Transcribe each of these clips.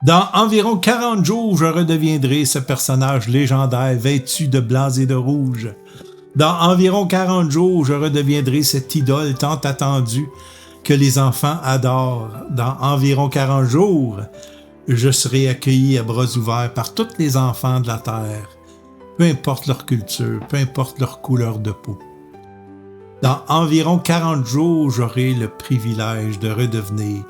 Dans environ 40 jours, je redeviendrai ce personnage légendaire vêtu de blanc et de rouge. Dans environ 40 jours, je redeviendrai cette idole tant attendue que les enfants adorent. Dans environ 40 jours, je serai accueilli à bras ouverts par tous les enfants de la Terre, peu importe leur culture, peu importe leur couleur de peau. Dans environ 40 jours, j'aurai le privilège de redevenir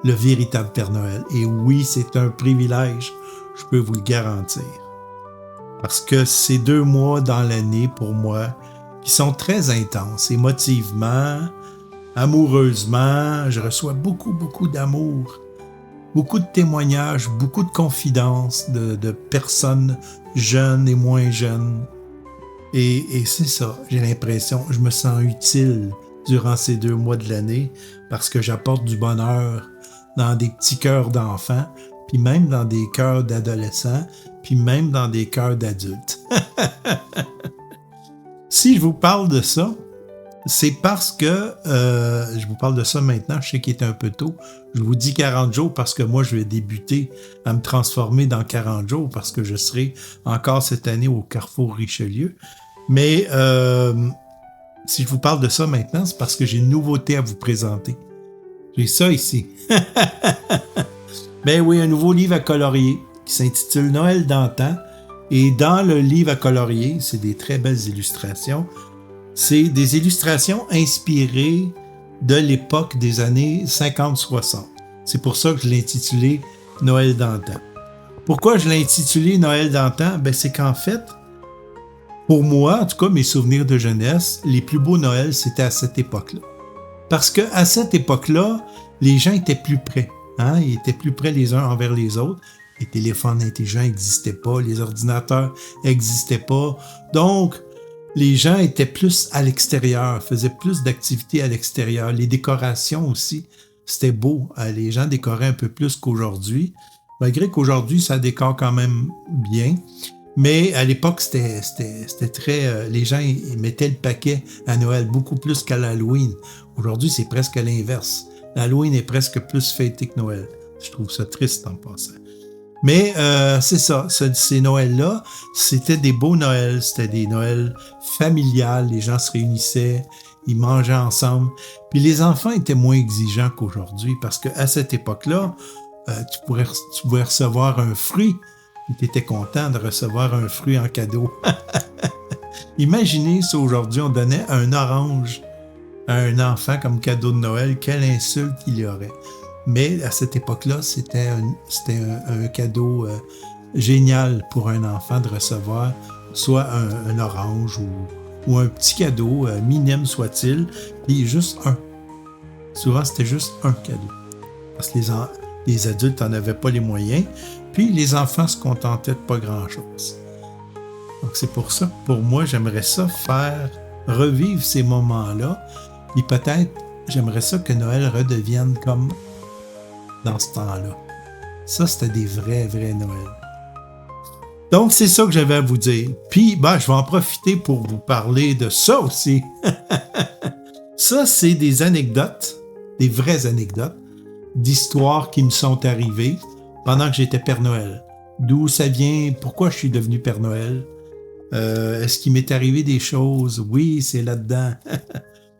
le véritable Père Noël. Et oui, c'est un privilège, je peux vous le garantir. Parce que ces 2 mois dans l'année, pour moi, qui sont très intenses, émotivement, amoureusement, je reçois beaucoup d'amour, beaucoup de témoignages, beaucoup de confidences de personnes jeunes et moins jeunes. Et c'est ça, j'ai l'impression, je me sens utile durant ces 2 mois de l'année parce que j'apporte du bonheur dans des petits cœurs d'enfants, puis même dans des cœurs d'adolescents, puis même dans des cœurs d'adultes. Si je vous parle de ça, c'est parce que je vous parle de ça maintenant, je sais qu'il est un peu tôt. Je vous dis 40 jours parce que moi, je vais débuter à me transformer dans 40 jours parce que je serai encore cette année au Carrefour Richelieu. Mais si je vous parle de ça maintenant, c'est parce que j'ai une nouveauté à vous présenter. J'ai ça ici. Ben oui, un nouveau livre à colorier qui s'intitule Noël d'antan. Et dans le livre à colorier, c'est des très belles illustrations. C'est des illustrations inspirées de l'époque des années 50-60. C'est pour ça que je l'ai intitulé Noël d'antan. Pourquoi je l'ai intitulé Noël d'antan? Ben c'est qu'en fait, pour moi, en tout cas mes souvenirs de jeunesse, les plus beaux Noëls, c'était à cette époque-là. Parce qu'à cette époque-là, les gens étaient plus près. Hein? Ils étaient plus près les uns envers les autres. Les téléphones intelligents n'existaient pas, les ordinateurs n'existaient pas. Donc, les gens étaient plus à l'extérieur, faisaient plus d'activités à l'extérieur. Les décorations aussi, c'était beau. Les gens décoraient un peu plus qu'aujourd'hui. Malgré qu'aujourd'hui, ça décore quand même bien. Mais à l'époque, c'était très... les gens ils mettaient le paquet à Noël beaucoup plus qu'à l'Halloween. Aujourd'hui, c'est presque l'inverse. L'Halloween est presque plus fêté que Noël. Je trouve ça triste en passant. Mais c'est ça, ces Noëls-là, c'était des beaux Noëls, c'était des Noëls familiales, les gens se réunissaient, ils mangeaient ensemble. Puis les enfants étaient moins exigeants qu'aujourd'hui parce qu'à cette époque-là, tu pouvais recevoir un fruit, tu étais content de recevoir un fruit en cadeau. Imaginez si aujourd'hui on donnait un orange à un enfant comme cadeau de Noël, quelle insulte il y aurait. Mais à cette époque-là, c'était un cadeau génial pour un enfant de recevoir soit un orange ou un petit cadeau, minime soit-il, puis juste un. Souvent, c'était juste un cadeau. Parce que les adultes n'en avaient pas les moyens, puis les enfants se contentaient de pas grand-chose. Donc c'est pour ça que pour moi, j'aimerais ça faire revivre ces moments-là, puis peut-être, j'aimerais ça que Noël redevienne comme dans ce temps-là. Ça, c'était des vrais Noëls. Donc, c'est ça que j'avais à vous dire. Puis, je vais en profiter pour vous parler de ça aussi. Ça, c'est des anecdotes, des vraies anecdotes, d'histoires qui me sont arrivées pendant que j'étais Père Noël. D'où ça vient, pourquoi je suis devenu Père Noël. Est-ce qu'il m'est arrivé des choses? Oui, c'est là-dedans.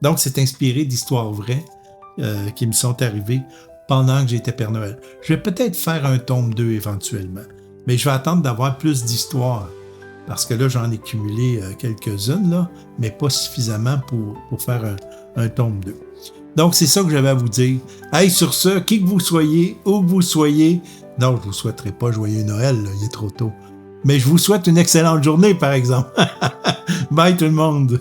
Donc, c'est inspiré d'histoires vraies qui me sont arrivées pendant que j'étais Père Noël. Je vais peut-être faire un tome 2 éventuellement, mais je vais attendre d'avoir plus d'histoires, parce que là, j'en ai cumulé quelques-unes, là, mais pas suffisamment pour faire un tome 2. Donc, c'est ça que j'avais à vous dire. Hey, sur ce, qui que vous soyez, où que vous soyez, non, je ne vous souhaiterai pas joyeux Noël, là, il est trop tôt, mais je vous souhaite une excellente journée, par exemple. Bye tout le monde!